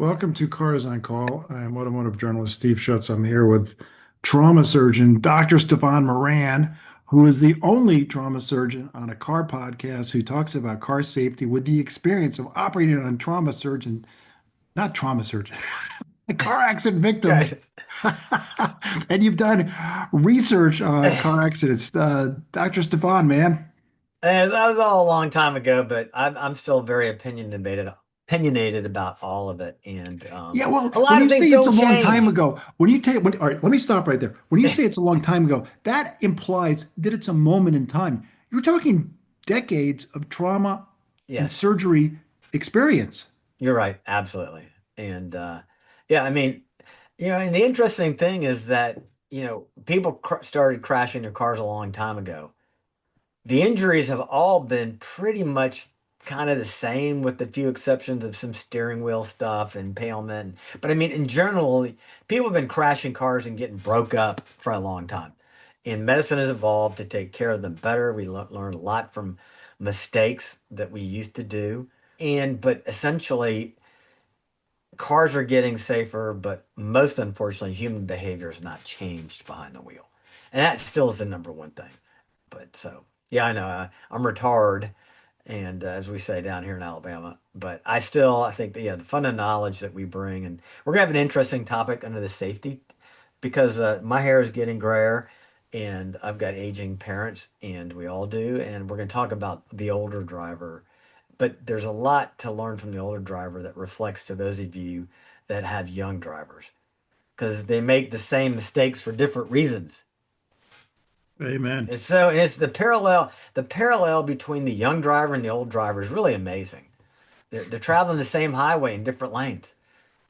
Welcome to Cars on Call. I am automotive journalist Steve Schutz. I'm here with trauma surgeon Dr. Stephan Moran, who is the only trauma surgeon on a car podcast who talks about car safety with the experience of operating on not trauma surgeon, car accident victims. Right. And you've done research on car accidents. Dr. Stephan, man. And that was all a long time ago, but I'm still very opinionated about all of it. And Yeah, well, a when lot of you things say it's a don't long time change. ago, all right, let me stop right there. When you say it's a long time ago, that implies that it's a moment in time. You're talking decades of trauma and Yes, surgery experience. you're right. Absolutely. And yeah, I mean, and the interesting thing is that, people started crashing their cars a long time ago. The injuries have all been pretty much kind of the same with a few exceptions of some steering wheel stuff and impalement. But I mean, in general, people have been crashing cars and getting broke up for a long time. And medicine has evolved to take care of them better. We learned a lot from mistakes that we used to do. But essentially, cars are getting safer, but most unfortunately, human behavior has not changed behind the wheel. And that still is the number one thing. But so, yeah, I know I'm retarded, and as we say down here in Alabama, but I think that, yeah, the fun of knowledge that we bring, and we're gonna have an interesting topic under the safety because my hair is getting grayer, and I've got aging parents, and we all do, and we're gonna talk about the older driver. But there's a lot to learn from the older driver that reflects to those of you that have young drivers because they make the same mistakes for different reasons. Amen. And it's the parallel between the young driver and the old driver is really amazing. They're traveling the same highway in different lanes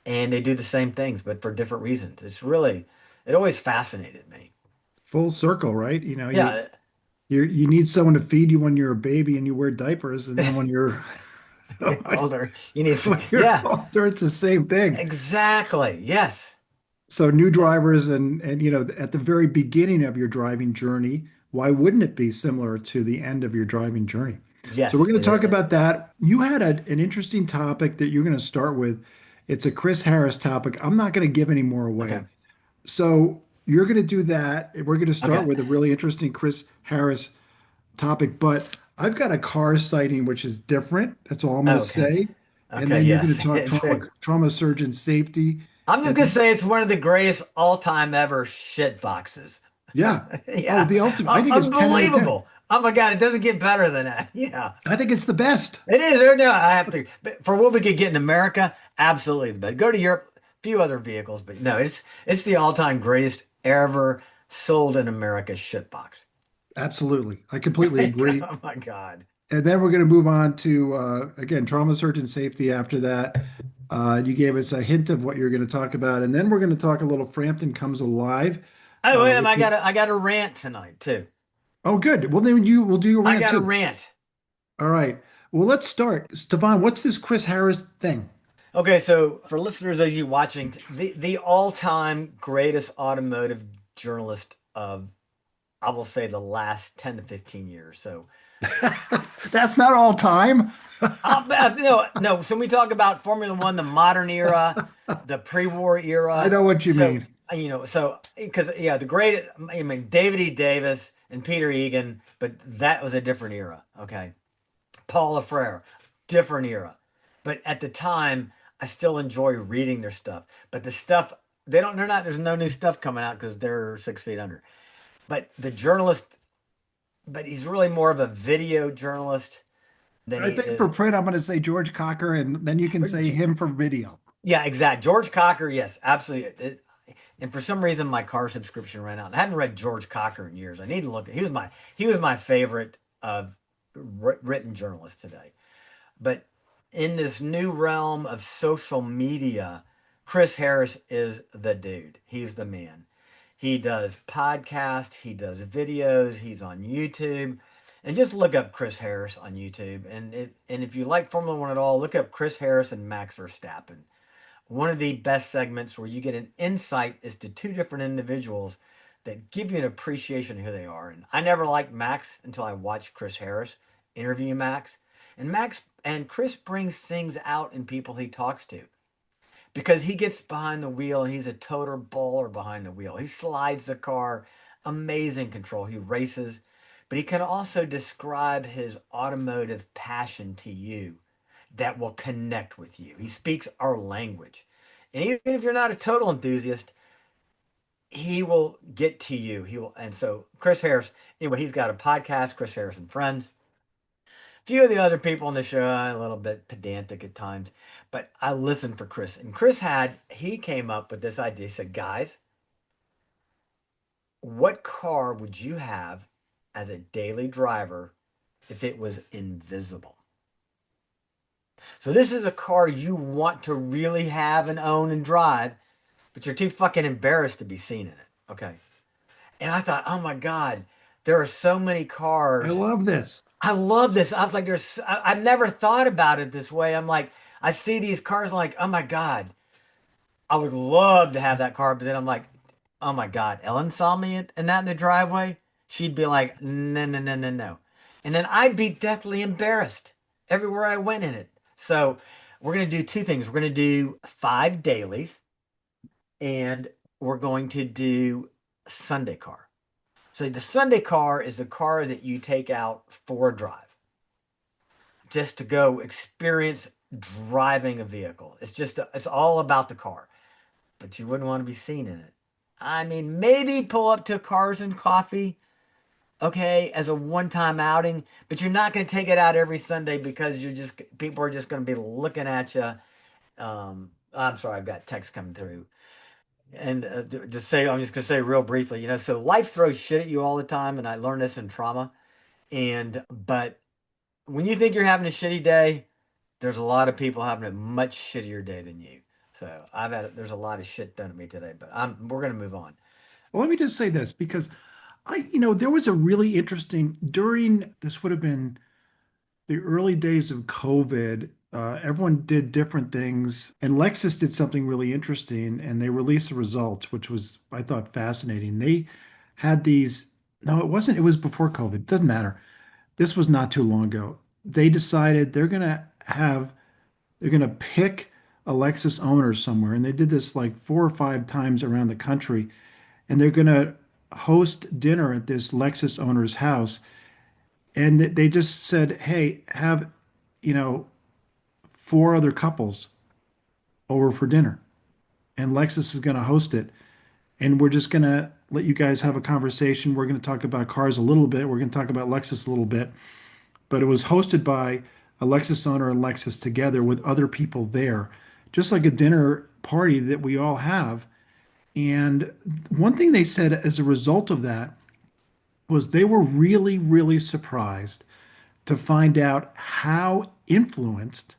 and they do the same things, but for different reasons. It always fascinated me. Full circle, right? Yeah, You need someone to feed you when you're a baby and you wear diapers, and then when you're older, you need, when you're yeah, older, it's the same thing. exactly. Yes. So new drivers and at the very beginning of your driving journey, why wouldn't it be similar to the end of your driving journey? So we're Yes. going to talk about that. You had an interesting topic that you're going to start with. It's a Chris Harris topic. I'm not going to give any more away. Okay. So you're going to do that. We're going to start Okay. with a really interesting Chris Harris topic, but I've got a car sighting which is different. That's all I'm going to Okay. say. And Okay. then you're going Yes. to talk trauma surgeon safety. I'm just And gonna then say it's one of the greatest all-time ever shit boxes. yeah. Oh, Yeah, the ultimate. I think it's 10 out of 10. unbelievable. Oh my God, it doesn't get better than that. Yeah, I think it's the best. it is. There, no, I have to. But for what we could get in America, absolutely the best. Go to Europe, a few other vehicles, but no, it's the all-time greatest ever sold in America shit box. Absolutely. I completely agree. Oh my God. And then we're going to move on to, again, trauma surgeon safety after that. You gave us a hint of what you're going to talk about. And then we're going to talk a little Frampton Comes Alive. Oh wait, Which is, I got a rant tonight too. oh, good. Well, then you will do your I rant got a too. rant. All right. Well, let's start. Stefan, what's this Chris Harris thing? Okay, so for listeners of you watching, the all-time greatest automotive journalist of, I will say, the last 10 to 15 years. So, That's not all time. no, no. So we talk about Formula One, the modern era, the pre-war I era. know what you So, mean. because yeah, the great, I mean, David E. Davis and Peter Egan, but that was a different era. Okay, Paul Lafrere, different era. But at the time, I still enjoy reading their stuff. But the stuff they're not. There's no new stuff coming out because they're 6 feet under. But the journalist, but he's really more of a video journalist than I he think for is. print, I'm going to say George Cocker, and then you can say him for video. Yeah, exact. George Cocker, yes, absolutely. And for some reason, my car subscription ran out. I hadn't read George Cocker in years. I need to look. He was my favorite written journalist today. But in this new realm of social media, Chris Harris is the dude. He's the man. He does podcasts, he does videos, he's on YouTube. And just look up Chris Harris on YouTube. And if you like Formula One at all, look up Chris Harris and Max Verstappen. One of the best segments where you get an insight as to two different individuals that give you an appreciation of who they are. And I never liked Max until I watched Chris Harris interview Max. And Chris brings things out in people he talks to. because he gets behind the wheel and he's a total baller behind the wheel. He slides the car, amazing control. He races, but he can also describe his automotive passion to you that will connect with you. He speaks our language. And even if you're not a total enthusiast, he will get to you. He will. And so Chris Harris, anyway, he's got a podcast, Chris Harris and Friends. A few of the other people on the show are a little bit pedantic at times, but I listened for Chris. And he came up with this idea. He said, guys, what car would you have as a daily driver if it was invisible? So this is a car you want to really have and own and drive, but you're too fucking embarrassed to be seen in it. Okay. And I thought, oh my God, there are so many I cars. love this. I love this. I was like, I've never thought about it this way. I'm like, I see these cars, I'm like, oh my God, I would love to have that car. But then I'm like, oh my God, Ellen saw me in that in the driveway. She'd be like, no, no, no, no, no. And then I'd be deathly embarrassed everywhere I went in it. So we're going to do two things. We're going to do 5 dailies and we're going to do Sunday car. So the Sunday car is the car that you take out for a drive, just to go experience driving a vehicle. It's all about the car, but you wouldn't want to be seen in it. I mean, maybe pull up to Cars and Coffee, okay, as a one-time outing, but you're not going to take it out every Sunday because people are just going to be looking at you. I'm sorry, I've got text coming through. And I'm just going to say real briefly, so life throws shit at you all the time, and I learned this in trauma. But when you think you're having a shitty day, there's a lot of people having a much shittier day than you. So there's a lot of shit done to me today, but we're gonna move on. Well, let me just say this because there was a really interesting during this would have been the early days of COVID. Everyone did different things, and Lexus did something really interesting, and they released the results, which was, I thought, fascinating. They had these, no, it wasn't, it was before COVID, doesn't matter. This was not too long ago. They decided they're going to pick a Lexus owner somewhere, and they did this like 4 or 5 times around the country, and they're going to host dinner at this Lexus owner's house. And they just said, hey, have, you know, 4 other couples over for dinner, and Lexus is going to host it. And we're just going to let you guys have a conversation. We're going to talk about cars a little bit. We're going to talk about Lexus a little bit. But it was hosted by a Lexus owner and Lexus together with other people there, just like a dinner party that we all have. And one thing they said as a result of that was they were really, really surprised to find out how influenced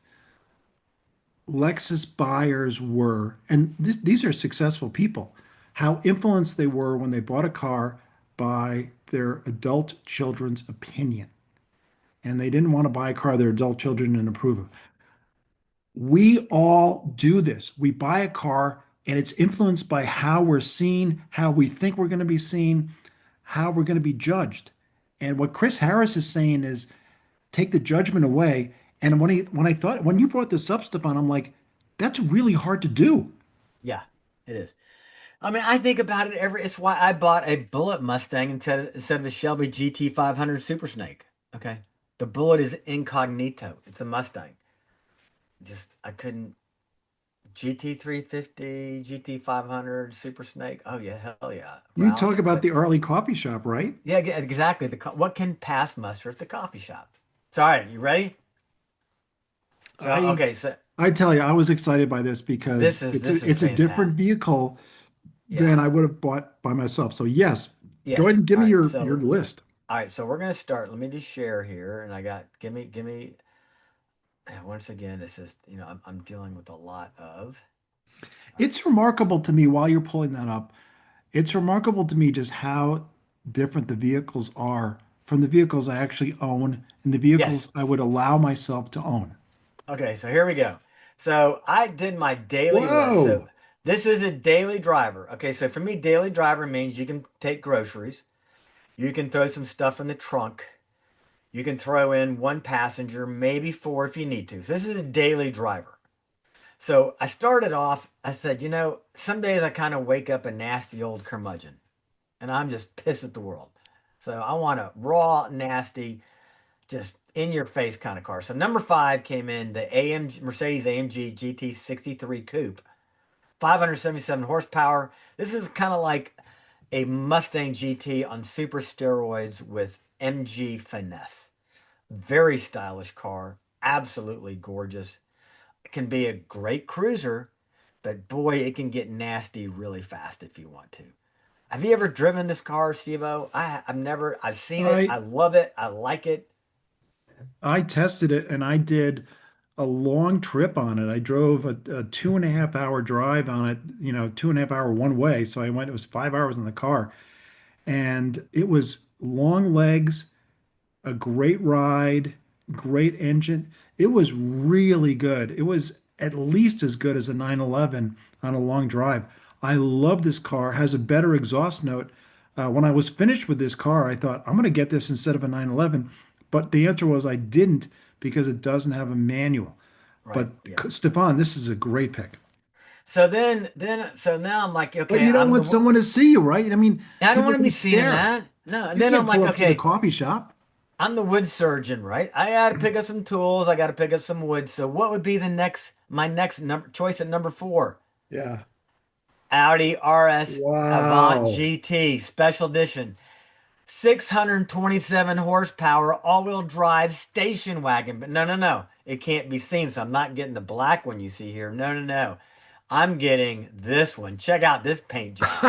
Lexus buyers were, and these are successful people, how influenced they were when they bought a car by their adult children's opinion. And they didn't want to buy a car their adult children didn't approve of. We all do this. We buy a car and it's influenced by how we're seen, how we think we're going to be seen, how we're going to be judged. And what Chris Harris is saying is take the judgment away. And when you brought this up, Stefan, I'm like, that's really hard to do. Yeah, it is. I mean, I think about it it's why I bought a Bullet Mustang instead of a Shelby GT 500 Super Snake. Okay. The Bullet is incognito. It's a Mustang. I couldn't GT 350, GT 500 Super Snake. Oh yeah, hell yeah. You talk Roush, about what? the Arlie coffee shop, right? Yeah, exactly. What can pass muster at the coffee shop? Sorry, you ready? So I okay, so I tell you, I was excited by this because this is it's a different fantastic. vehicle Yeah. than I would have bought by myself. So yes, go ahead Yes. and give All me right. your list. All right. So we're gonna start. Let me just share here, and I got give me. And once again, this is I'm dealing with a lot of. All right. It's remarkable to me while you're pulling that up. It's remarkable to me just how different the vehicles are from the vehicles I actually own and the Yes. vehicles I would allow myself to own. Okay. So here we go. So I did my daily list. So Whoa. this is a daily driver. Okay. So for me, daily driver means you can take groceries. You can throw some stuff in the trunk. You can throw in one passenger, maybe four if you need to. So this is a daily driver. So I started off, I said, some days I kind of wake up a nasty old curmudgeon and I'm just pissed at the world. So I want a raw, nasty, just in your face kind of car. So number five came in the AMG Mercedes AMG GT63 Coupe, 577 horsepower. This is kind of like a Mustang GT on super steroids with MG finesse. Very stylish car, absolutely gorgeous. It can be a great cruiser, but boy, it can get nasty really fast if you want to. Have you ever driven this car, Stevo? I've never. I've seen it. I I love it. I like it. I tested it and I did a long trip on it. I drove a 2.5 hour drive on it, 2.5 hour one way. So I went, it was 5 hours in the car and it was long legs, a great ride, great engine. It was really good. It was at least as good as a 911 on a long drive. I love this car. Has a better exhaust note. When I was finished with this car, I thought I'm going to get this instead of a 911, but the answer was I didn't because it doesn't have a manual. Right. But Yeah. Stefan, this is a great pick. So now I'm like, But okay, you don't want someone to see you, right? I mean, I don't people want are to going be to seeing stare. that. No. And You then I'm can't pull like, up to the okay, coffee shop. I'm the wood surgeon, right? I got to pick up some tools. I got to pick up some wood. So what would be my next number choice at number four? Yeah. Audi RS Avant Wow. GT Special Edition. 627 horsepower, all-wheel drive station wagon. But no, no, no. It can't be seen. So I'm not getting the black one you see here. No, no, no. I'm getting this one. Check out this paint job.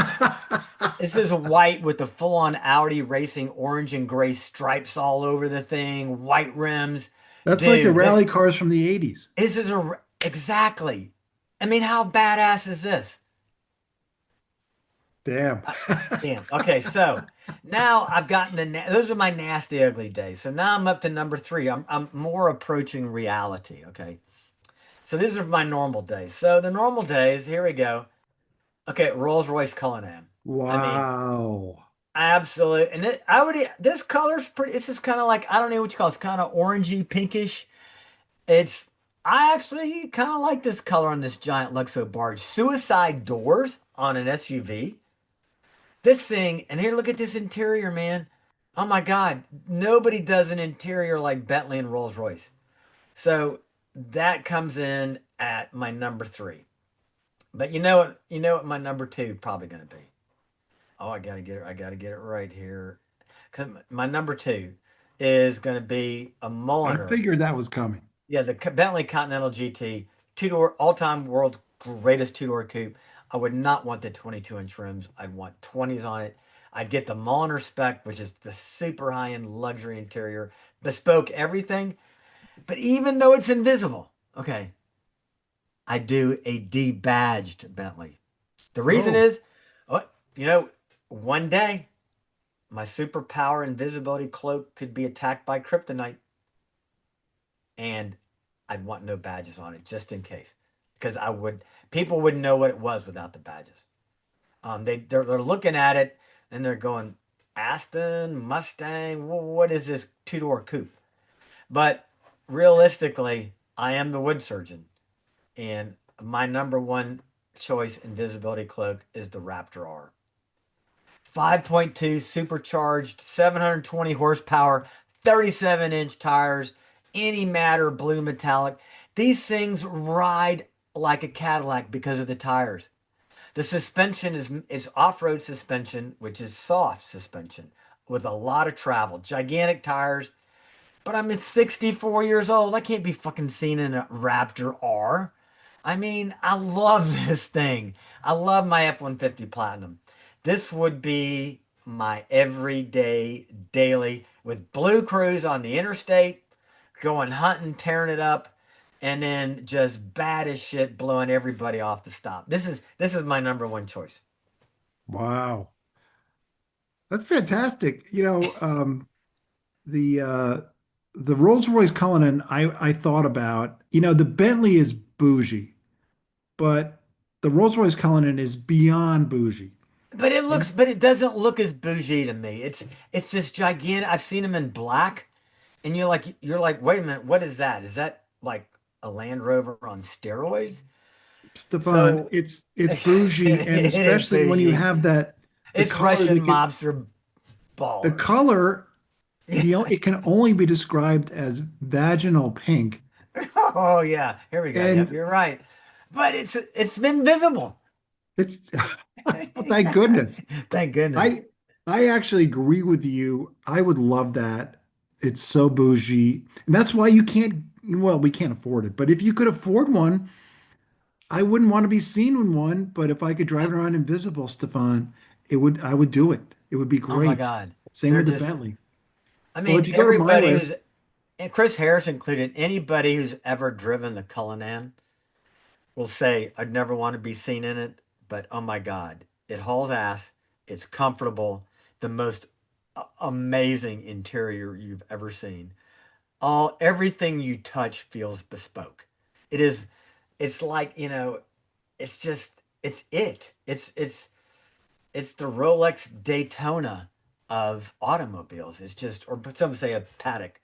This is white with the full-on Audi racing orange and gray stripes all over the thing, white rims. That's like the Dude, rally cars from the 80s. this is exactly. I mean, how badass is this? Damn. Uh, Damn. Okay, so now I've gotten those are my nasty ugly days. So now I'm up to number three. I'm more approaching reality. Okay. So these are my normal days. So the normal days, here we go. Okay, Rolls-Royce Cullinan. I mean, Wow. absolute. And this color's pretty. It's just kind of like I don't know what you call it. It's kind of orangey, pinkish. It's I actually kind of like this color on this giant Luxo barge. Suicide doors on an SUV. This thing, and here, look at this interior, man. Oh my God, nobody does an interior like Bentley and Rolls-Royce. So that comes in at my number three. But you know what my number two probably going to be. Oh, I gotta get it right here. 'Cause my number two is going to be a I Mulliner. figured that was coming. Yeah, the Bentley Continental GT, two-door, all-time world's greatest two-door coupe. I would not want the 22-inch rims. I'd want 20s on it. I'd get the Mulliner spec, which is the super high-end luxury interior, bespoke everything. But even though it's invisible, okay, I do a debadged Bentley. The reason Oh, is, oh, you know, one day my superpower invisibility cloak could be attacked by kryptonite, and I'd want no badges on it just in case, because people wouldn't know what it was without the badges. They're looking at it and they're going, Aston Mustang, what is this two-door coupe? But realistically, I am the wood surgeon, and my number one choice invisibility cloak is the Raptor R. 5.2 supercharged, 720 horsepower, 37-inch tires, any matter blue metallic. These things ride like a Cadillac because of the tires. The suspension is it's off-road suspension, which is soft suspension with a lot of travel. Gigantic tires, but I'm at 64 years old. I can't be fucking seen in a Raptor R. I mean, I love this thing. I love my F-150 Platinum. This would be my everyday, daily, with Blue Cruise on the interstate, going hunting, tearing it up, and then just bad as shit, blowing everybody off the stop. This is my number one choice. wow. That's fantastic. The Rolls-Royce Cullinan I thought about, the Bentley is bougie, but the Rolls-Royce Cullinan is beyond bougie. And But it doesn't look as bougie to me. It's this gigantic. I've seen them in black, and you're like, wait a minute, what is that? Is that like a Land Rover on steroids? Stefan, So it's bougie, and it is especially when you bougie. have that the It's color Russian they could mobster the baller. color it can only be described as vaginal pink. Oh yeah, here we go. Yep, And you're right. But it's been visible. it's thank goodness. Thank goodness. I I actually agree with you. I would love that. It's so bougie. And that's why you can't, well, we can't afford it. But if you could afford one, I wouldn't want to be seen in one. But if I could drive around invisible, Stefan, I would do it. It would be Oh my great. God. Same They're with the just, Bentley. I Well, mean, if you go to my everybody list, who's, and Chris Harris included, anybody who's ever driven the Cullinan will say, I'd never want to be seen in it, but oh my God, it hauls ass. It's comfortable. The most amazing interior you've ever seen. Everything you touch feels bespoke. It is, it's like, it's just, it's the Rolex Daytona of automobiles. It's just, or some say a paddock.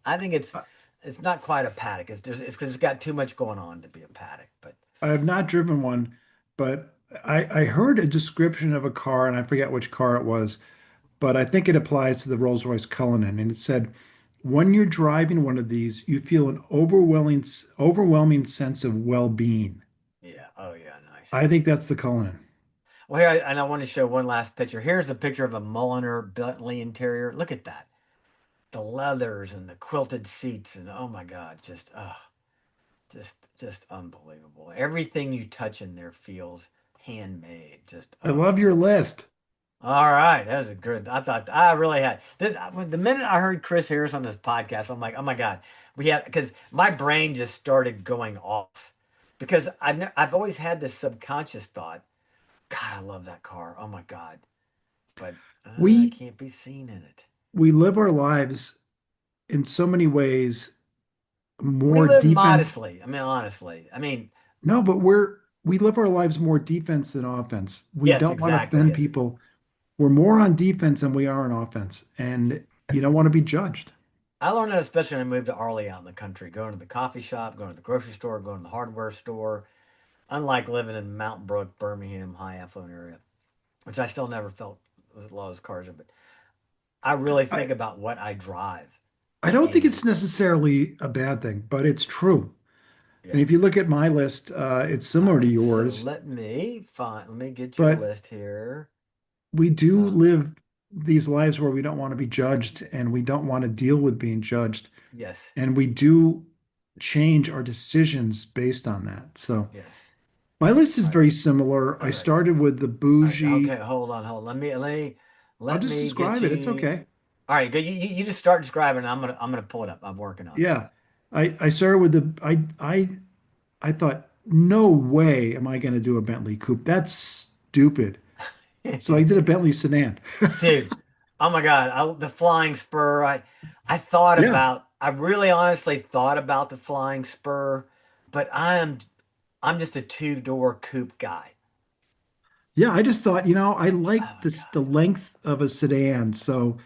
I think I it's not quite a paddock. It's because it's got too much going on to be a paddock. But I have not driven one, but I heard a description of a car, and I forget which car it was, but I think it applies to the Rolls-Royce Cullinan. And it said, when you're driving one of these, you feel an overwhelming sense of well-being. yeah, oh yeah, nice. I think that's the Cullinan. Well, here and I want to show one last picture. Here's a picture of a Mulliner Bentley interior. Look at that. The leathers and the quilted seats and oh my God, just unbelievable. Everything you touch in there feels handmade. Just I love your list. all right, that was a good. I thought I really had this. The minute I heard Chris Harris on this podcast, I'm like, oh my God, we have because my brain just started going off because I've always had this subconscious thought. God, I love that car. Oh my God, but I We can't be seen in it. we live our lives in so many ways We more live defense. modestly. I mean, honestly. I mean, No, but we live our lives more defense than offense. We yes, don't want to exactly. offend Yes. people. We're more on defense than we are on offense, and you don't want to be judged. I learned that especially when I moved to Arley out in the country, going to the coffee shop, going to the grocery store, going to the hardware store. Unlike living in Mountain Brook, Birmingham, high affluent area, which I still never felt as low as cars are, but I really think I about what I drive. I don't think And it's necessarily a bad thing, but it's true. And yeah. if you look at my list, it's All similar to right. So yours, let me get your but list here. we do Uh, live these lives where we don't want to be judged and we don't want to deal with being judged. yes. And we do change our decisions based on that. So Yes. my list is All right. very similar. All I right. started with the All right. bougie. Okay. Hold on. Hold on. I'll Let just me get describe it. It's you. okay. All right. Good. You just start describing. I'm gonna pull it up. I'm working on Yeah. I started with I thought, no way am I going to do a Bentley coupe. That's stupid. So I did a it. Bentley sedan. Dude, oh my God, the flying spur. I thought Yeah. about, I really honestly thought about the flying spur, but I'm just a two-door coupe guy. Yeah, I just thought, I Oh like my this the God. length of a sedan. So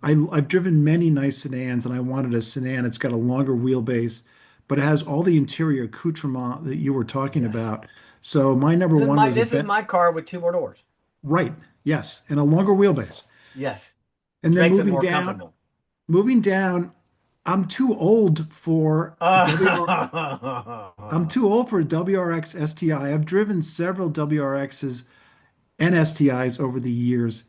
I've driven many nice sedans and I wanted a sedan. It's got a longer wheelbase, but it has all the interior accoutrement that you were talking Yes. about. So my number This is one my was a this is Bent my car with two more doors. right, yes, and a longer wheelbase. Yes. And Which then makes it more comfortable. moving down, I'm too old for WR I'm too old for a WRX STI. I've driven several WRXs and STIs over the years.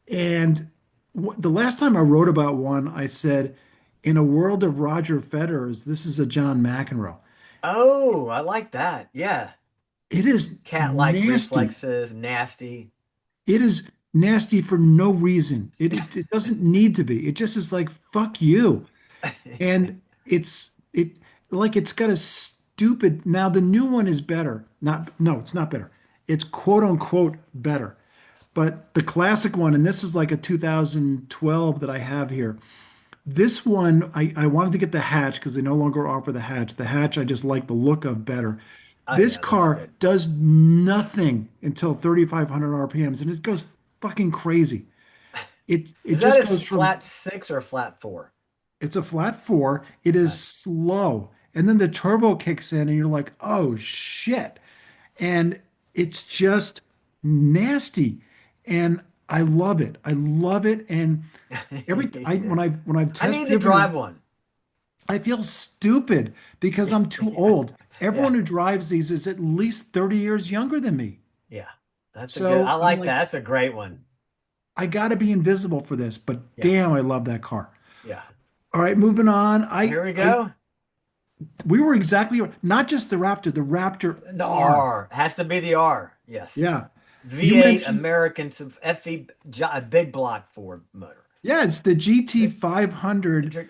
And the last time I wrote about one, I said, in a world of Roger Federers, this is a John McEnroe. Oh, I like that. Yeah. It is Cat-like nasty. reflexes, nasty. It is nasty for no reason. It doesn't need to be. It just is like, fuck you. And it like it's got a stupid now the new one is better. Not no, it's not better. It's quote unquote better. But the classic one, and this is like a 2012 that I have here. This one, I wanted to get the hatch because they no longer offer the hatch. The hatch, I just like the look of better. Oh This yeah, it looks car good. does nothing until 3,500 RPMs, and it goes fucking crazy. It Is that just a goes from flat six or a flat four? it's a flat four. It is Okay. slow. And then the turbo kicks in and you're like, oh shit. and it's just nasty. And I love it. I love it. And Yeah. when I've I test need to driven it, drive one. I feel stupid because I'm too Yeah. old. Yeah. Everyone who drives these is at least 30 years younger than me. Yeah. That's a good, I So I'm like that. like, That's a great one. I got to be invisible for this, but Yes. damn, I love that car. Yeah. All right, moving on. Here we go. We were exactly right. Not just the Raptor The R. R has to be the R. Yes. Yeah. You V8 mentioned, American FE, a big block Ford motor. yeah, it's the GT The- 500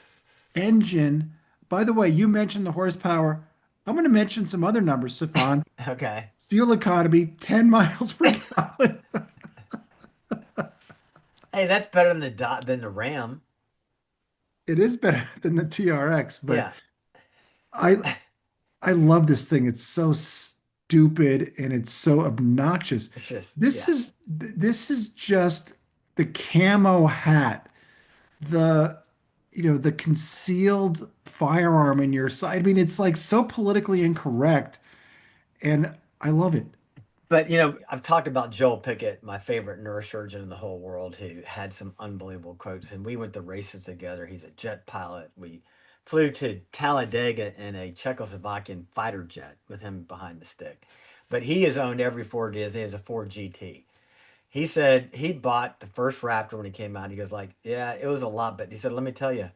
engine. By the way, you mentioned the horsepower. I'm going to mention some other numbers, Stefan. Okay. Fuel economy, 10 miles per gallon. Hey, that's better than the Ram. It is better than the TRX, but Yeah. I I love this thing. It's so stupid and it's so obnoxious. It's just, This yeah. is this is just the camo hat, the the concealed firearm in your side. I mean, it's like so politically incorrect, and I love it. But I've talked about Joel Pickett, my favorite neurosurgeon in the whole world, who had some unbelievable quotes. And we went to races together. He's a jet pilot. We flew to Talladega in a Czechoslovakian fighter jet with him behind the stick. But he has owned every Ford he has. He has a Ford GT. He said he bought the first Raptor when he came out. He goes like, yeah, it was a lot, but he said, let me tell you,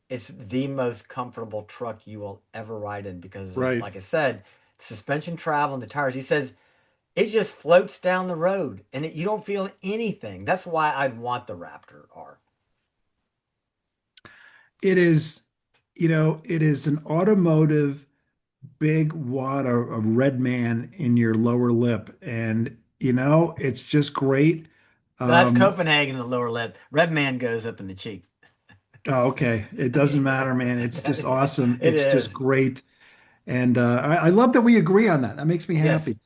it's the most comfortable truck you will ever ride in because of, Right. like I said, suspension travel and the tires. He says it just floats down the road and you don't feel anything. That's why I'd want the Raptor R. It is, it is an automotive big wad of red man in your lower lip, and it's just great. That's Um, Copenhagen in the lower lip. Red man goes up in the cheek. oh, okay, it doesn't matter, man. It's just awesome. It It's just is. great, and I love that we agree on that. That makes me Yes. happy.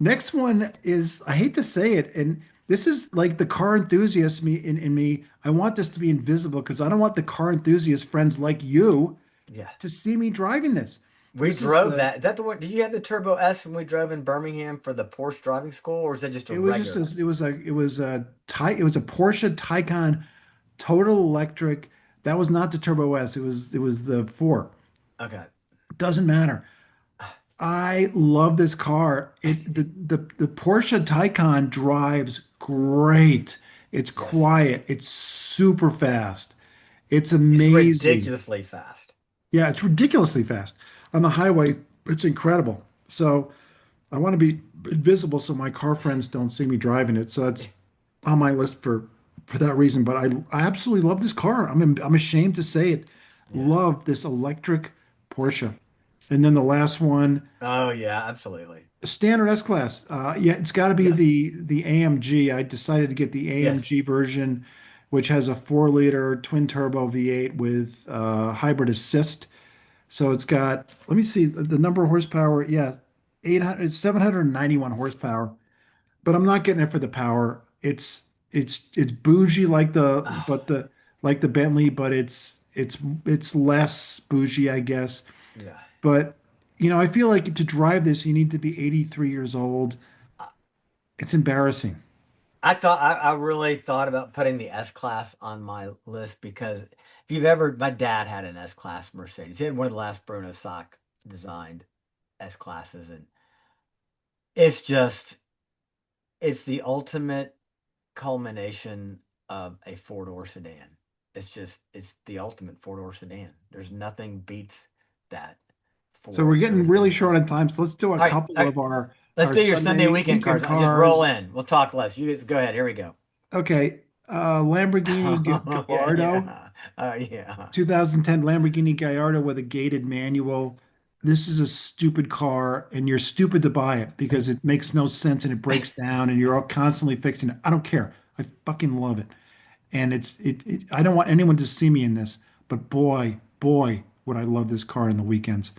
Next one is, I hate to say it, and this is like the car enthusiast in me. I want this to be invisible because I don't want the car enthusiast friends like you Yeah. to see me driving this. We This is drove the that. Is that the one? Did you have the Turbo S when we drove in Birmingham for the Porsche driving school, or is that just a It was just regular? a, it was a Porsche Taycan total electric. That was not the Turbo S. It was the 4. Okay. Doesn't matter. I love this car. The Porsche Taycan drives great. It's Yes. quiet. It's super fast. It's It's amazing. ridiculously fast. Yeah, it's ridiculously fast. On the highway, it's incredible. So I want to be invisible so my car friends don't see me driving it. So that's on my list for that reason. But I absolutely love this car. I'm ashamed to say it. Yeah. Love this electric Porsche. And then the last one, Oh yeah, absolutely. standard S class. Yeah, it's got to be Yeah. the AMG. I decided to get the Yes. AMG version, which has a 4-liter twin turbo V8 with hybrid assist. So it's got, let me see the number of horsepower. Yeah, 800, it's 791 horsepower, but I'm not getting it for the power. It's bougie like Oh, the Bentley, but it's less bougie, I guess. yeah. But I feel like to drive this, you need to be 83 years old. I, It's embarrassing. I really thought about putting the S class on my list because if you've ever, my dad had an S class Mercedes. He had one of the last Bruno Sock designed S classes, and it's just it's the ultimate culmination of a four-door sedan. It's the ultimate four-door sedan. There's nothing beats that So for we're getting really everything. short on time. So let's do a All couple right. of our Let's our do your Sunday Sunday weekend cars. weekend I just roll cars. in. We'll talk less. You go ahead. Here we go. Okay, Lamborghini Oh yeah, Gallardo, yeah. Oh yeah. 2010 Lamborghini Gallardo with a gated manual. This is a stupid car, and you're stupid to buy it because it makes no sense and it breaks down, and you're all constantly fixing it. I don't care. I fucking love it, and I don't want anyone to see me in this, but boy, would I love this car in the weekends.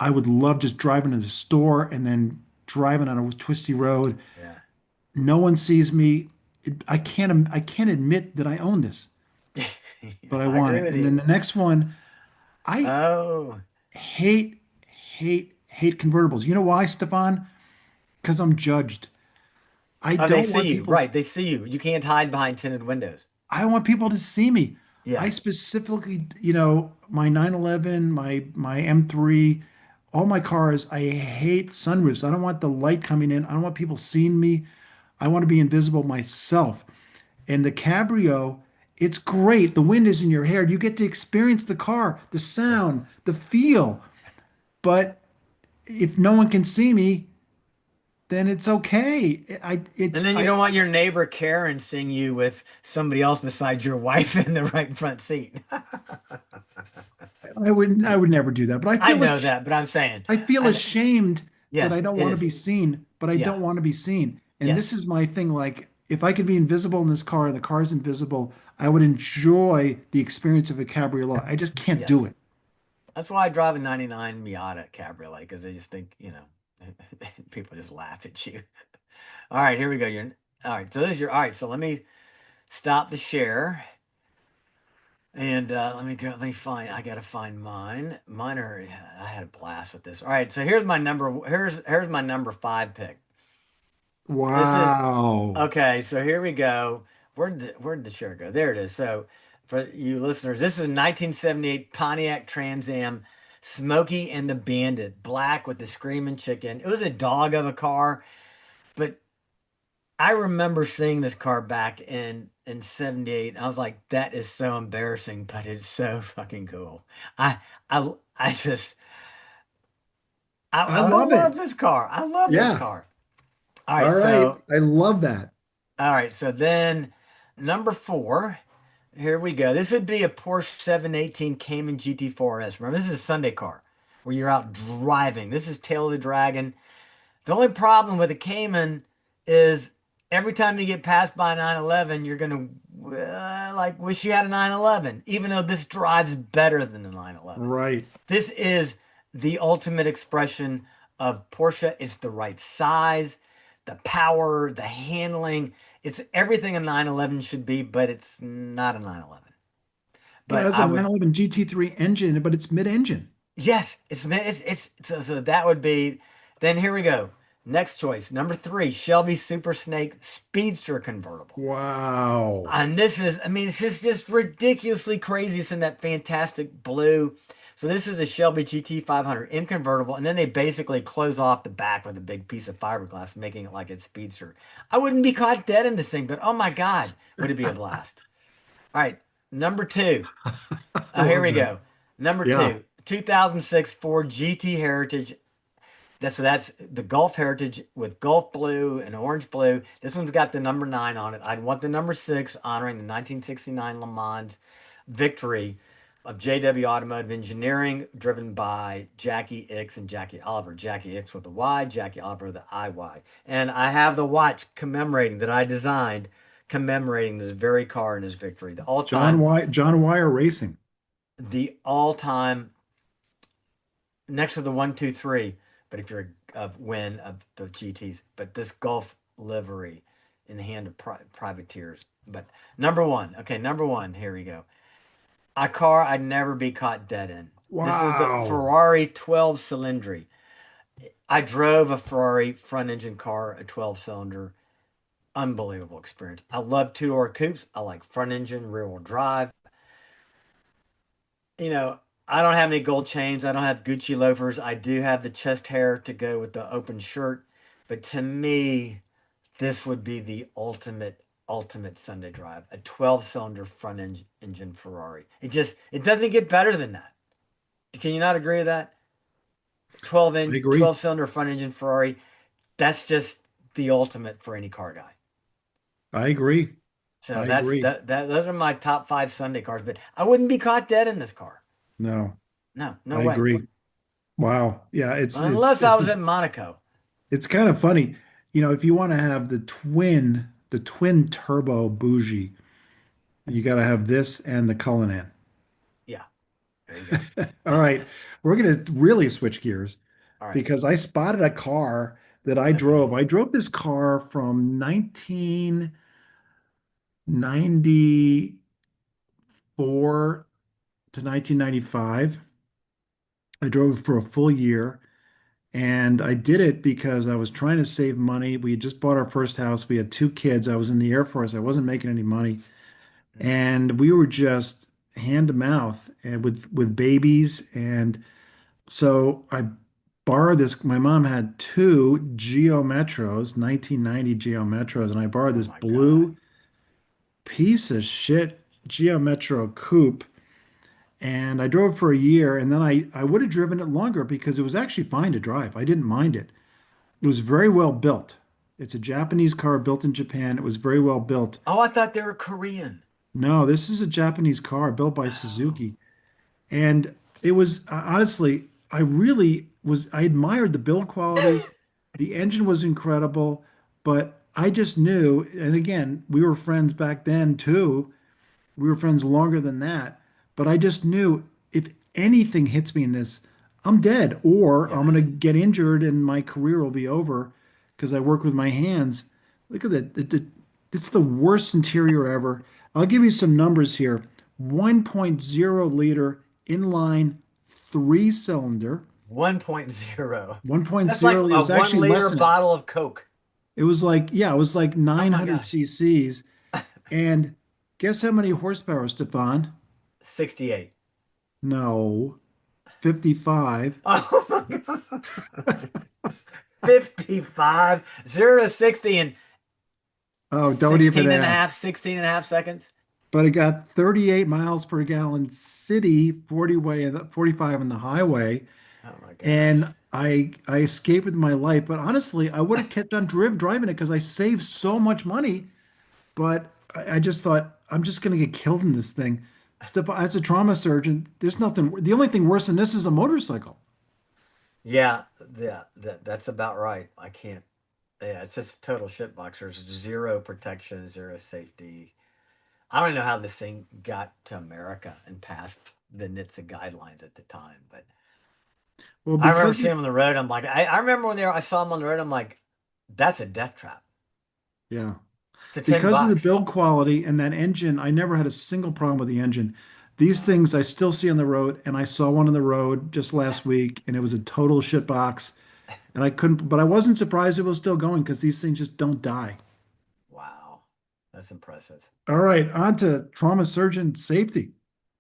I would love just driving to the store and then driving on a twisty road. Yeah. No one sees me. I can't admit that I own this, but I I want agree it. with And then you. the next one, I Oh, hate, hate convertibles. You know why, Stefan? because I'm judged. I Oh, they don't see want you. people, Right. They see you. You can't hide behind tinted windows. I want people to see me. I Yeah. specifically, my 911, my M3, all my cars, I hate sunroofs. I don't want the light coming in. I don't want people seeing me. I want to be invisible myself. And the Cabrio, it's great. The wind is in your hair. You get to experience the car, the Yeah. sound, the feel. But if no one can see me, then it's okay. And then you don't want your neighbor Karen seeing you with somebody else besides your wife in the right front seat. I would never do that. But I know that, but I'm saying, I feel and ashamed that I yes, don't it want to is. be seen, but I Yeah. don't want to be seen. And this Yes. is my thing. Like, if I could be invisible in this car and the car's invisible, I would enjoy the experience of a cabriolet. I just can't Yes. do it. That's why I drive a 99 Miata Cabriolet because they just think, people just laugh at you. All right, here we go. You're all right. So this is your all right. So let me stop the share and let me go. Let me find. I gotta find mine. Mine are. I had a blast with this. All right. So here's my number. Here's my number five pick. This is Wow. okay. So here we go. Where did the share go? There it is. So for you listeners, this is a 1978 Pontiac Trans Am. Smokey and the Bandit, black with the screaming chicken. It was a dog of a car, but I remember seeing this car back in '78. I was like, that is so embarrassing, but it's so fucking cool. I I just I I love love it. this car. I love this Yeah. car. All All right, right. so I love that. then number four, here we go. This would be a Porsche 718 Cayman GT4S. Remember, this is a Sunday car where you're out driving. This is Tail of the Dragon. The only problem with the Cayman is every time you get passed by a 911, you're gonna like wish you had a 911, even though this drives better than the 911. Right. This is the ultimate expression of Porsche. It's the right size, the power, the handling. It's everything a 911 should be, but it's not a 911. But it But has a I would 911 GT3 engine, but it's mid-engine. Yes, it's so that would be. Then here we go. Next choice, number three, Shelby Super Snake Speedster convertible. Wow. And this is, I mean, it's just ridiculously crazy. It's in that fantastic blue. So this is a Shelby GT 500 in convertible, and then they basically close off the back with a big piece of fiberglass, making it like a speedster. I wouldn't be caught dead in this thing, but oh my God, would it be a blast? All right, number two. I Oh, here love we that. go. Number Yeah. two, 2006 Ford GT Heritage. That's the Gulf Heritage with Gulf Blue and Orange Blue. This one's got the number nine on it. I'd want the number six honoring the 1969 Le Mans victory of JW Automotive Engineering, driven by Jackie Ix and Jackie Oliver. Jackie Ix with the Y, Jackie Oliver with the IY. And I have the watch commemorating that I designed, commemorating this very car and his victory. John Wire Racing. The all-time next to the one, two, three. But if you're a win of the GTs, but this Gulf livery in the hand of privateers. But number one, okay, number one. Here we go. A car I'd never be caught dead in. This is the Wow. Ferrari 12 cylindry. I drove a Ferrari front engine car, a 12 cylinder. Unbelievable experience. I love two door coupes. I like front engine, rear wheel drive. you know, I don't have any gold chains. I don't have Gucci loafers. I do have the chest hair to go with the open shirt. But to me, this would be the ultimate Sunday drive. A 12-cylinder engine Ferrari. It doesn't get better than that. Can you not agree with that? I agree. 12-cylinder front engine Ferrari. That's just the ultimate for any car guy. I agree. So I agree. those are my top five Sunday cars, but I wouldn't be caught dead in this car. No, No, no I way. agree. Wow. Yeah, Unless I was at Monaco. it's kind of funny. If you want to have the twin turbo bougie, you got to have this and the Cullinan. Yeah, there you go. All right, we're going to really switch gears All right. because I spotted a car that I drove. Okay. I drove this car from 1994 to 1995. I drove it for a full year, And I did it because I was trying to save money. We had just bought our first house. We had two kids. I was in the Air Force. I wasn't making any money. Mm. And we were just hand to mouth and with babies. And so I borrowed this. My mom had two Geo Metros, 1990 Geo Metros, and I borrowed Oh this my God. blue piece of shit Geo Metro coupe. And I drove for a year, and then I would have driven it longer because it was actually fine to drive. I didn't mind it. It was very well built. It's a Japanese car built in Japan. It was very well built. Oh, I thought they were Korean. No, this is a Japanese car built by Oh. Suzuki. And it was honestly, I admired the build quality. The engine was incredible, but I just knew, and again, we were friends back then too. We were friends longer than that, but I just knew if anything hits me in this, I'm dead, or I'm Yeah. gonna get injured and my career will be over because I work with my hands. Look at that. It's the worst interior ever. I'll give you some numbers here. 1.0 liter inline three cylinder. 1.0. That's like 1.0, it a was one actually less liter than it. bottle of Coke. It was like, yeah, it was like Oh my 900 gosh. cc's. And guess how many horsepower, Stefan? 68. No, 55. Oh my God. 55, 0 to 60 in Oh, don't even 16 and a ask. half, 16 and a half seconds. But it got 38 miles per gallon city, 45 on the highway. Oh my gosh. And I escaped with my life. But honestly, I would have kept on driving it because I saved so much money. But I just thought, I'm just going to get killed in this thing. Steph, as a trauma surgeon, there's nothing, the only thing worse than this is a motorcycle. Yeah, yeah, that's about right. I can't. Yeah, it's just total shitbox. There's zero protection, zero safety. I don't know how this thing got to America and passed the NHTSA guidelines at the time, but Well, I remember because, seeing them on the road. I'm like, I remember when I saw them on the road. I'm like, that's a death trap. yeah. To 10 Because of the bucks. build quality and that engine, I never had a single problem with the engine. These Wow. things I still see on the road, and I saw one on the road just last week, and it was a total shit box. And I couldn't, but I wasn't surprised it was still going because these things just don't die. Wow. That's impressive. All right, on to trauma surgeon safety.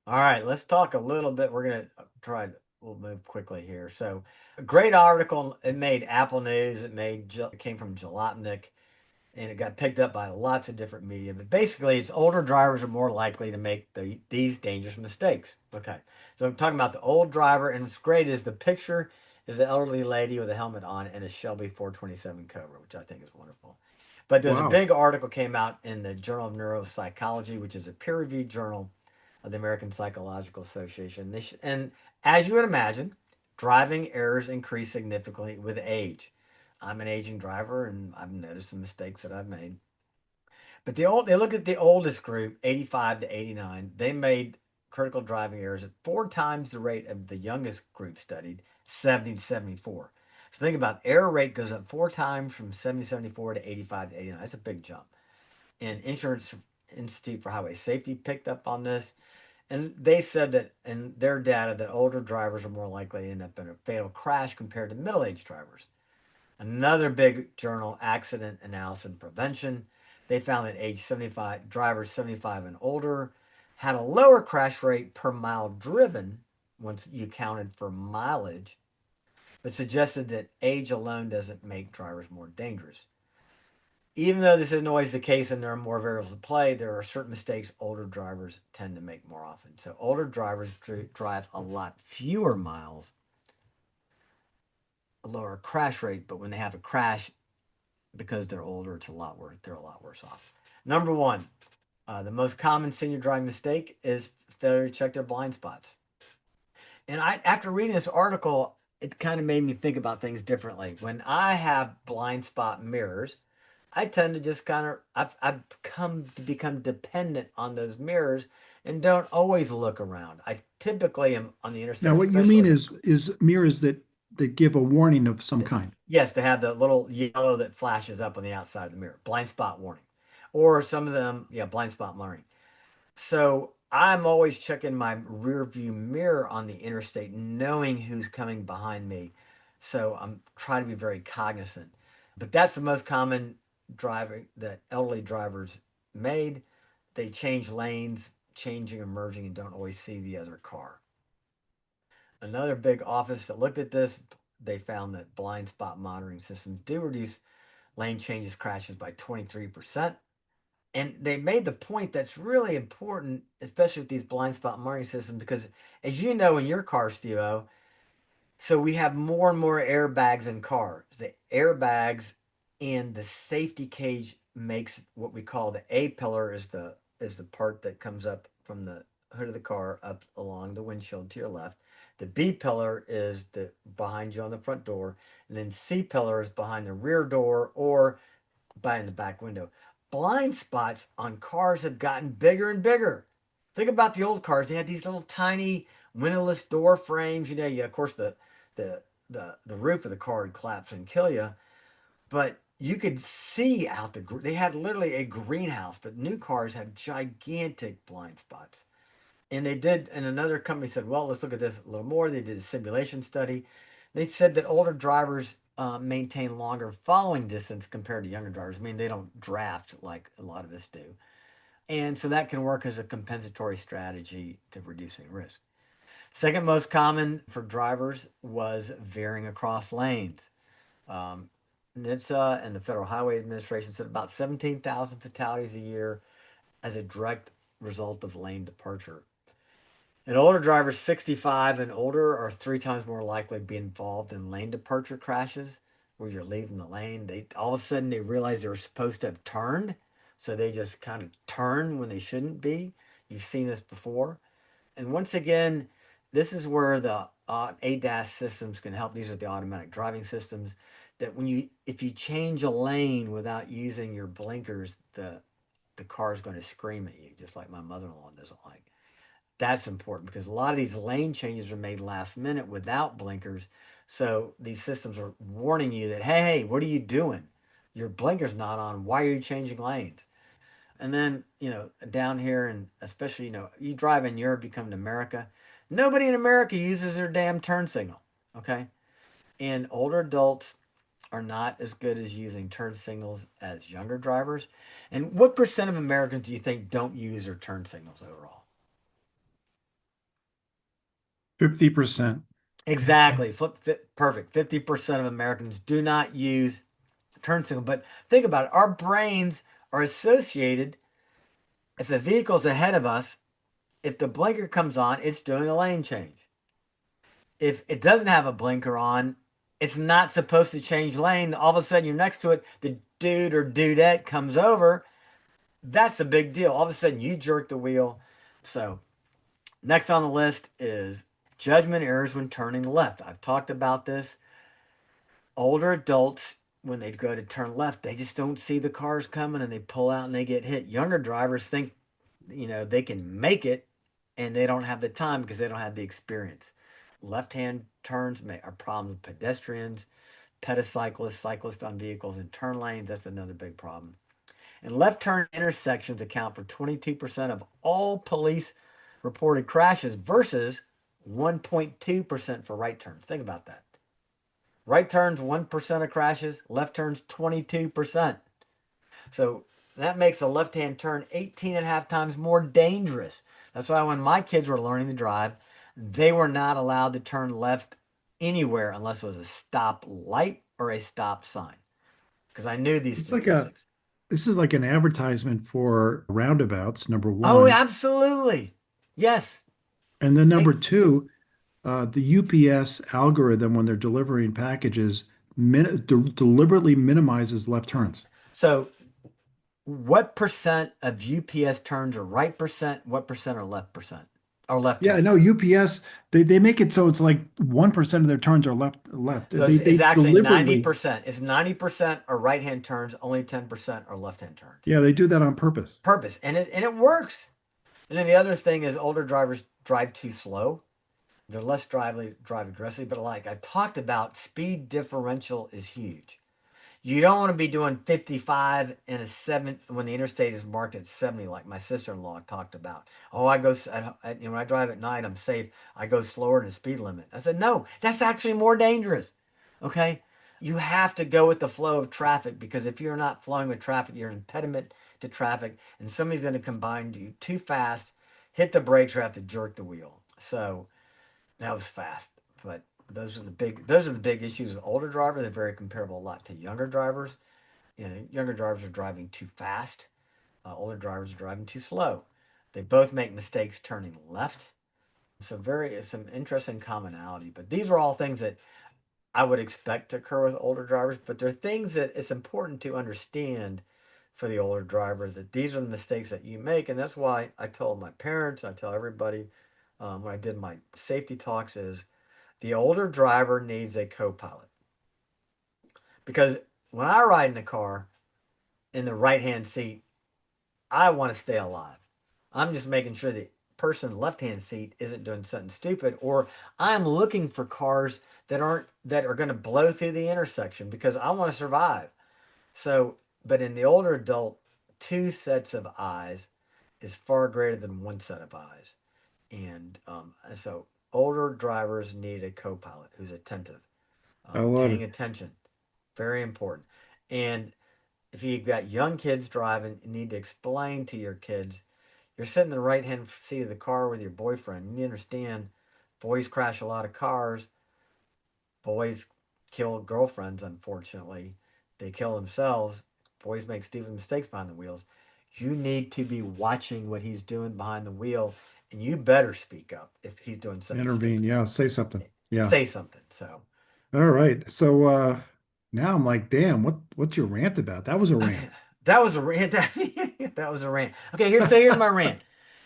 All right, let's talk a little bit. We're going to we'll move quickly here. So, a great article. It made Apple News. It came from Jalopnik, and it got picked up by lots of different media. But basically, it's older drivers are more likely to make these dangerous mistakes. Okay, so I'm talking about the old driver, and what's great is the picture is an elderly lady with a helmet on and a Shelby 427 Cobra, which I think is wonderful. But there's a Wow. big article came out in the Journal of Neuropsychology, which is a peer-reviewed journal of the American Psychological Association. And as you would imagine, driving errors increase significantly with age. I'm an aging driver, and I've noticed some mistakes that I've made. But they look at the oldest group, 85 to 89. They made critical driving errors at 4 times the rate of the youngest group studied, 70 to 74. So think about it. Error rate goes up 4 times from 70 to 74 to 85 to 89. That's a big jump. And Insurance Institute for Highway Safety picked up on this. And they said that in their data that older drivers are more likely to end up in a fatal crash compared to middle-aged drivers. Another big journal, Accident Analysis and Prevention, they found that age 75 drivers 75 and older had a lower crash rate per mile driven once you counted for mileage, but suggested that age alone doesn't make drivers more dangerous. Even though this isn't always the case and there are more variables at play, there are certain mistakes older drivers tend to make more often. So older drivers drive a lot fewer miles, a lower crash rate, but when they have a crash, because they're older, it's a lot worse. They're a lot worse off. Number one, the most common senior driving mistake is failure to check their blind spots. And after reading this article, it kind of made me think about things differently. When I have blind spot mirrors, I tend to just kind of I've come to become dependent on those mirrors and don't always look around. I typically am on the Now, interstate, what you mean especially. is mirrors that give a warning of some kind. Yes, they have the little yellow that flashes up on the outside of the mirror, blind spot warning, or some of them, yeah, blind spot warning. So I'm always checking my rear view mirror on the interstate, knowing who's coming behind me. So I'm trying to be very cognizant. But that's the most common driver that elderly drivers made. They change lanes, changing and merging, and don't always see the other car. Another big office that looked at this, they found that blind spot monitoring systems do reduce lane changes crashes by 23%. And they made the point that's really important, especially with these blind spot monitoring systems, because as you know in your car, Steve, so we have more and more airbags in cars. The airbags and the safety cage makes what we call the A pillar is the part that comes up from the hood of the car up along the windshield to your left. The B pillar is the behind you on the front door, and then C pillar is behind the rear door or behind the back window. Blind spots on cars have gotten bigger and bigger. Think about the old cars; they had these little tiny windowless door frames. Yeah, of course the the roof of the car would collapse and kill you, but you could see out they had literally a greenhouse, but new cars have gigantic blind spots. And they did, and another company said, well, let's look at this a little more. They did a simulation study. They said that older drivers maintain longer following distance compared to younger drivers. I mean, they don't draft like a lot of us do. And so that can work as a compensatory strategy to reducing risk. Second most common for drivers was veering across lanes. Um, NHTSA and the Federal Highway Administration said about 17,000 fatalities a year as a direct result of lane departure. And older drivers 65 and older are three times more likely to be involved in lane departure crashes where you're leaving the lane. They all of a sudden they realize they were supposed to have turned, so they just kind of turn when they shouldn't be. You've seen this before. And once again, this is where the ADAS systems can help. These are the automatic driving systems that if you change a lane without using your blinkers, the car is going to scream at you, just like my mother-in-law doesn't like. That's important because a lot of these lane changes are made last minute without blinkers. So these systems are warning you that, hey, what are you doing? Your blinker's not on. Why are you changing lanes? And then, down here, and especially, you drive in Europe, you come to America. Nobody in America uses their damn turn signal. Okay. And older adults are not as good as using turn signals as younger drivers. And what percent of Americans do you think don't use their turn signals overall? 50%. Exactly. Perfect. 50% of Americans do not use turn signal. But think about it. Our brains are associated. If the vehicle's ahead of us, if the blinker comes on, it's doing a lane change. If it doesn't have a blinker on, it's not supposed to change lane. All of a sudden, you're next to it. The dude or dudette comes over. That's a big deal. All of a sudden, you jerk the wheel. So, next on the list is judgment errors when turning left. I've talked about this. Older adults, when they go to turn left, they just don't see the cars coming and they pull out and they get hit. Younger drivers think, they can make it and they don't have the time because they don't have the experience. Left-hand turns are problems with pedestrians, pedicyclists, cyclists on vehicles in turn lanes. That's another big problem. And left turn intersections account for 22% of all police reported crashes versus 1.2% for right turns. Think about that. Right turns, 1% of crashes. Left turns, 22%. So that makes a left-hand turn 18 and a half times more dangerous. That's why when my kids were learning to drive, they were not allowed to turn left anywhere unless it was a stop light or a stop sign. Because I knew these It's like a statistics. This is like an advertisement for roundabouts, number Oh, one. absolutely. Yes. And then number They, two, the UPS algorithm, when they're delivering packages, deliberately minimizes left turns. so what percent of UPS turns are right percent? What percent are left percent? Or left Yeah, I turns? know UPS, they make it so it's like 1% of their turns are left. So They it's actually deliberately, 90%. It's 90% are right hand turns, only 10% are left hand turns. yeah, they do that on purpose. Purpose. And it works. And then the other thing is older drivers drive too slow. They're less drive aggressively, but like I talked about, speed differential is huge. You don't want to be doing 55 in a seven when the interstate is marked at 70, like my sister-in-law talked about. Oh, when I drive at night, I'm safe. I go slower than the speed limit. I said, no, that's actually more dangerous. Okay? You have to go with the flow of traffic because if you're not flowing with traffic, you're an impediment to traffic, and somebody's going to combine you too fast, hit the brakes, or have to jerk the wheel. So that was fast, but those are the big issues with older drivers. They're very comparable a lot to younger drivers. Younger drivers are driving too fast. Older drivers are driving too slow. They both make mistakes turning left. So very some interesting commonality. But these are all things that I would expect to occur with older drivers. But they're things that it's important to understand for the older driver that these are the mistakes that you make, and that's why I told my parents, I tell everybody when I did my safety talks is the older driver needs a co-pilot because when I ride in the car in the right hand seat, I want to stay alive. I'm just making sure the person in the left hand seat isn't doing something stupid, or I'm looking for cars that are going to blow through the intersection because I want to survive. So, but in the older adult, two sets of eyes is far greater than one set of eyes, and so older drivers need a co-pilot who's attentive, I love paying it. attention, very important. And if you've got young kids driving, you need to explain to your kids you're sitting in the right hand seat of the car with your boyfriend. You understand boys crash a lot of cars, boys kill girlfriends, unfortunately. They kill themselves. Boys make stupid mistakes behind the wheels. You need to be watching what he's doing behind the wheel, and you better speak up if he's doing something Intervene. stupid. Yeah, say something. Yeah. Say something. So All right. So now I'm like, damn, what's your rant about? That was a rant. that was a rant. That was a rant. Okay, here's my rant.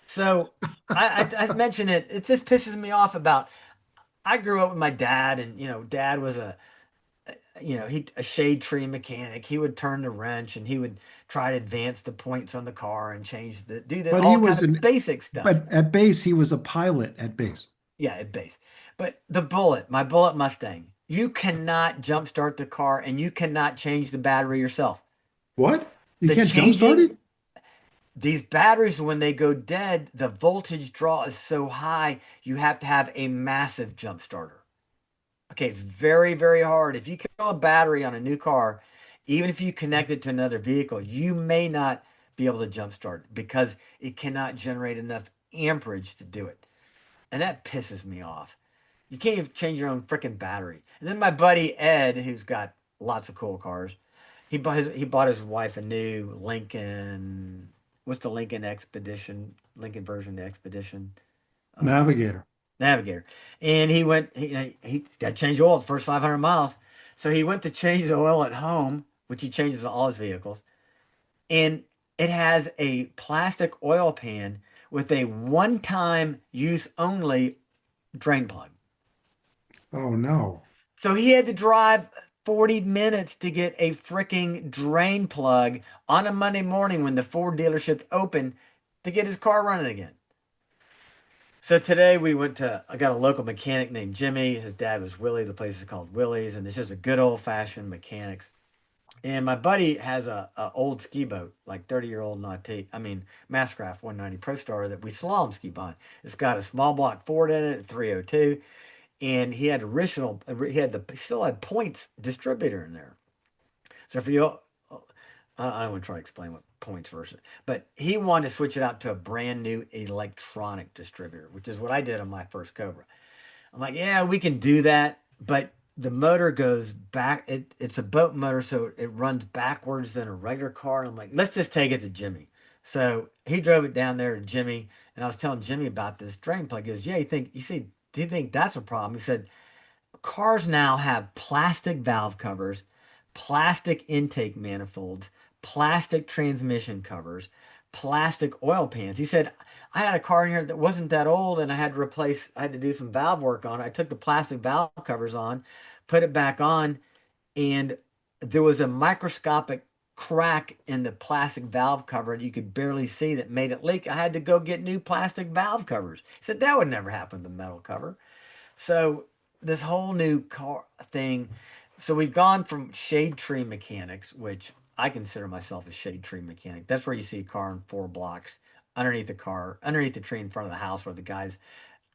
So I mentioned it. It just pisses me off about. I grew up with my dad, and dad was he a shade tree mechanic. He would turn the wrench and he would try to advance the points on the car and change the do that But he all kind was of an basic stuff. but at base he was a pilot at base. Yeah, at base. But my Bullet Mustang, you cannot jumpstart the car and you cannot change the battery yourself. What? You The can't jump start changing it? these batteries when they go dead, the voltage draw is so high, you have to have a massive jump starter. Okay, it's very, very hard. If you kill a battery on a new car, even if you connect it to another vehicle, you may not be able to jumpstart because it cannot generate enough amperage to do it. And that pisses me off. You can't even change your own freaking battery. And then my buddy Ed, who's got lots of cool cars, he bought his wife a new Lincoln. What's the Lincoln Expedition? Lincoln version of the Expedition. Uh, Navigator. Navigator. And he went, he got to change oil the first 500 miles. So he went to change the oil at home, which he changes on all his vehicles. And it has a plastic oil pan with a one time use only drain plug. Oh no. So he had to drive 40 minutes to get a freaking drain plug on a Monday morning when the Ford dealership opened to get his car running again. So today I got a local mechanic named Jimmy. His dad was Willie. The place is called Willie's, and it's just a good old fashioned mechanics. And my buddy has a old ski boat, like 30-year-old Nautique, I mean, Mastercraft 190 Pro Star that we slalom ski on. It's got a small block Ford in it, 302, and he still had points distributor in there. So for you, I don't want to try to explain what points versus, but he wanted to switch it out to a brand new electronic distributor, which is what I did on my first Cobra. I'm like, yeah, we can do that, but the motor goes back. It's a boat motor, so it runs backwards than a regular car. And I'm like, let's just take it to Jimmy. So he drove it down there to Jimmy, and I was telling Jimmy about this drain plug. He goes, yeah, do you think that's a problem? He said, cars now have plastic valve covers, plastic intake manifolds, plastic transmission covers, plastic oil pans. He said, I had a car in here that wasn't that old and I had to do some valve work on it. I took the plastic valve covers on, put it back on, and there was a microscopic crack in the plastic valve cover that you could barely see that made it leak. I had to go get new plastic valve covers. He said that would never happen with the metal cover. So this whole new car thing. So we've gone from shade tree mechanics, which I consider myself a shade tree mechanic. That's where you see a car in 4 blocks underneath the tree in front of the house where the guys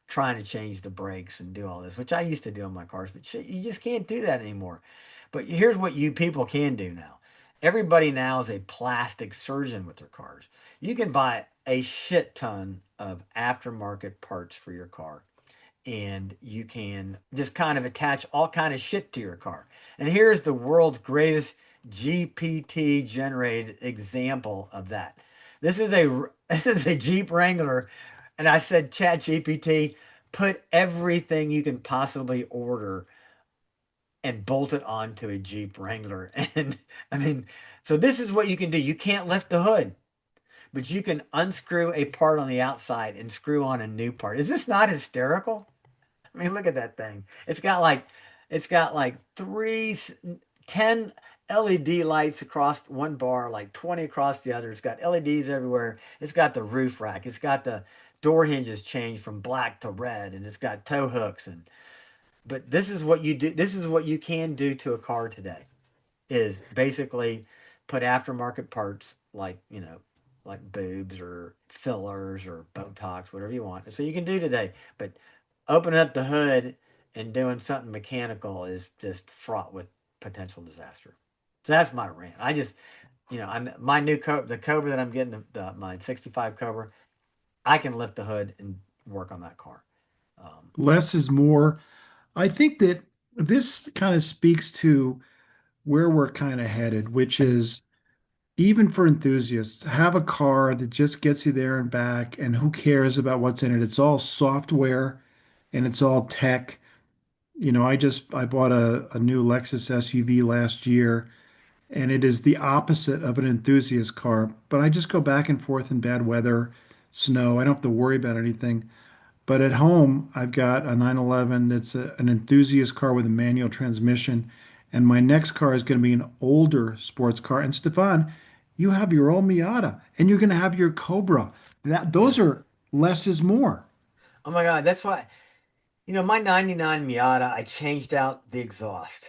trying to change the brakes and do all this, which I used to do on my cars, but shit, you just can't do that anymore. But here's what you people can do now. Everybody now is a plastic surgeon with their cars. You can buy a shit ton of aftermarket parts for your car, and you can just kind of attach all kind of shit to your car. And here's the world's greatest GPT generated example of that. This is a this is a Jeep Wrangler, and I said, Chat GPT, put everything you can possibly order and bolt it onto a Jeep Wrangler. And I mean, so this is what you can do. You can't lift the hood, but you can unscrew a part on the outside and screw on a new part. Is this not hysterical? I mean, look at that thing. It's got like 10 LED lights across one bar, like 20 across the other. It's got LEDs everywhere. It's got the roof rack. It's got the door hinges changed from black to red, and it's got tow hooks. And but this is what you do. This is what you can do to a car today, is basically put aftermarket parts like, like boobs or fillers or Botox, whatever you want. That's what you can do today. But opening up the hood and doing something mechanical is just fraught with potential disaster. So that's my rant. I'm my new the Cobra that I'm getting, my 65 Cobra. I can lift the hood and work on that car. Um, Less is more. I think that this kind of speaks to where we're kind of headed, which is even for enthusiasts, have a car that just gets you there and back, and who cares about what's in it? It's all software and it's all tech. I bought a new Lexus SUV last year, and it is the opposite of an enthusiast car. But I just go back and forth in bad weather, snow. I don't have to worry about anything. But at home, I've got a 911 that's an enthusiast car with a manual transmission. And my next car is going to be an older sports car. And Stefan, you have your old Miata and you're going to have your Cobra. Those yeah. are less is more. Oh my God, that's why. My 99 Miata, I changed out the exhaust.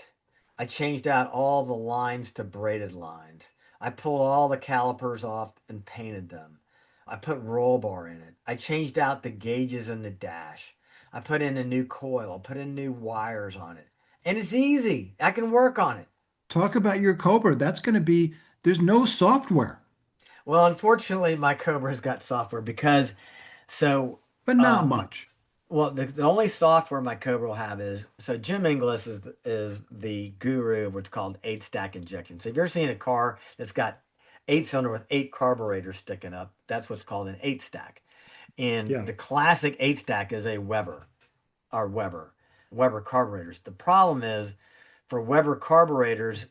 I changed out all the lines to braided lines. I pulled all the calipers off and painted them. I put roll bar in it. I changed out the gauges in the dash. I put in a new coil, put in new wires on it. And it's easy. I can work on it. Talk about your Cobra. There's no software, Well, unfortunately, my Cobra's got software because so but not um much. Well, the only software my Cobra will have is so Jim Inglis is the guru of what's called eight stack injection. So if you're seeing a car that's got eight cylinder with eight carburetors sticking up, that's what's called an eight stack. And Yeah. the classic eight stack is a Weber carburetors. The problem is for Weber carburetors,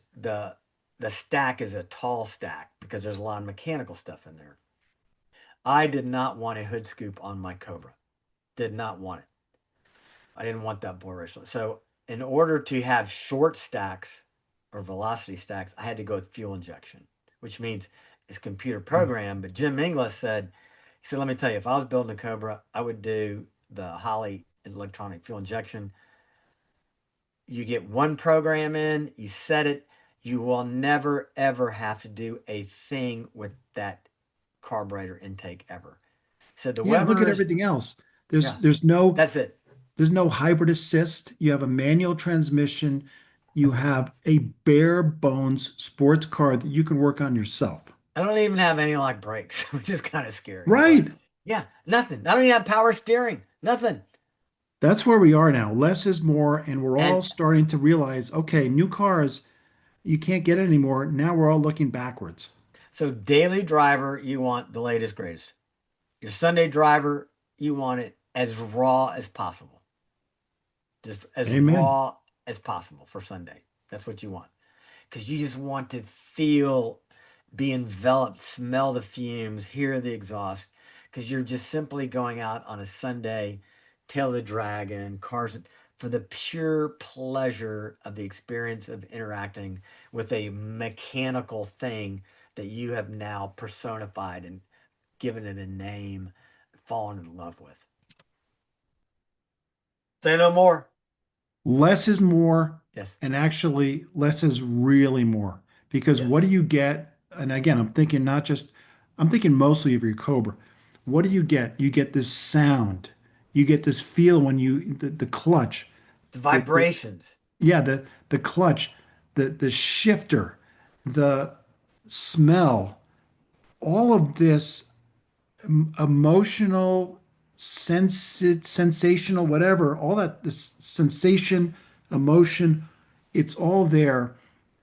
the stack is a tall stack because there's a lot of mechanical stuff in there. I did not want a hood scoop on my Cobra. Did not want it. I didn't want that boy ratio. So in order to have short stacks or velocity stacks, I had to go with fuel injection, which means it's computer Yeah. programmed. But Jim Inglis he said, let me tell you, if I was building a Cobra, I would do the Holly electronic fuel injection. You get one program in, you set it, you will never ever have to do a thing with that carburetor intake ever. So the Yeah, look at Webers, everything else. There's yeah, there's no that's it. There's no hybrid assist. You have a manual transmission. You have a bare bones sports car that you can work on yourself. I don't even have any like brakes, which is kind of scary. But Right. yeah, nothing. I don't even have power steering. Nothing. That's where we are now. Less is more, and we're all And starting to realize, okay, new cars, you can't get it anymore. Now we're all looking backwards. so daily driver, you want the latest greatest. Your Sunday driver, you want it as raw as possible. Just as Amen. raw as possible for Sunday. That's what you want. Because you just want to feel, be enveloped, smell the fumes, hear the exhaust. Because you're just simply going out on a Sunday, tail of the dragon, cars, for the pure pleasure of the experience of interacting with a mechanical thing that you have now personified and given it a name, fallen in love with. Say no more. Less is more, Yes. and actually, less is really more. Because what Yes. do you get? And again, I'm thinking mostly of your Cobra. What do you get? You get this sound. You get this feel when the clutch, The the vibrations. yeah, the clutch, the shifter, the smell, all of this emotional, sensational, whatever, all that, this sensation, emotion, it's all there.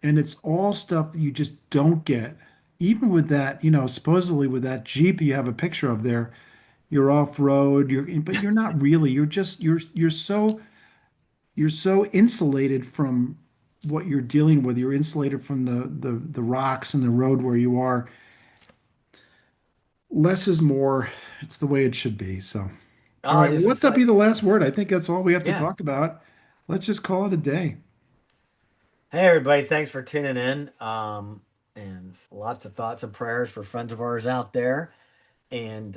And it's all stuff that you just don't get. Even with that, supposedly with that Jeep you have a picture of there, you're off road, but you're not really. You're so insulated from what you're dealing with. You're insulated from the rocks and the road where you are. Less is more. It's the way it should be. So, all Oh, right. Well, just let that be excited. the last word. I think that's all we have to Yeah. talk about. Let's just call it a day. Hey, everybody. Thanks for tuning in. And lots of thoughts and prayers for friends of ours out there. And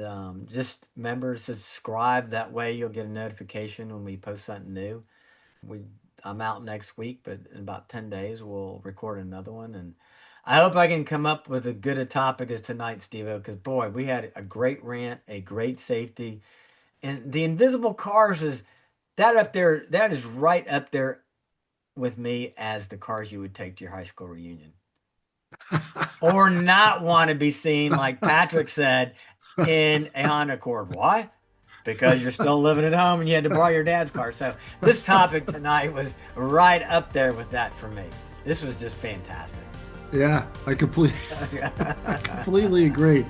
just remember to subscribe. That way you'll get a notification when we post something new. We I'm out next week, but in about 10 days we'll record another one. And I hope I can come up with as good a topic as tonight, Steve-O, because boy, we had a great rant, a great safety. And the invisible cars is that up there, that is right up there with me as the cars you would take to your high school reunion. Or not want to be seen, like Patrick said, in a Honda Accord. Why? Because you're still living at home and you had to borrow your dad's car. So this topic tonight was right up there with that for me. This was just fantastic. Yeah, I completely agree.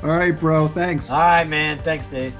All right, bro. Thanks. All right, man. Thanks, dude.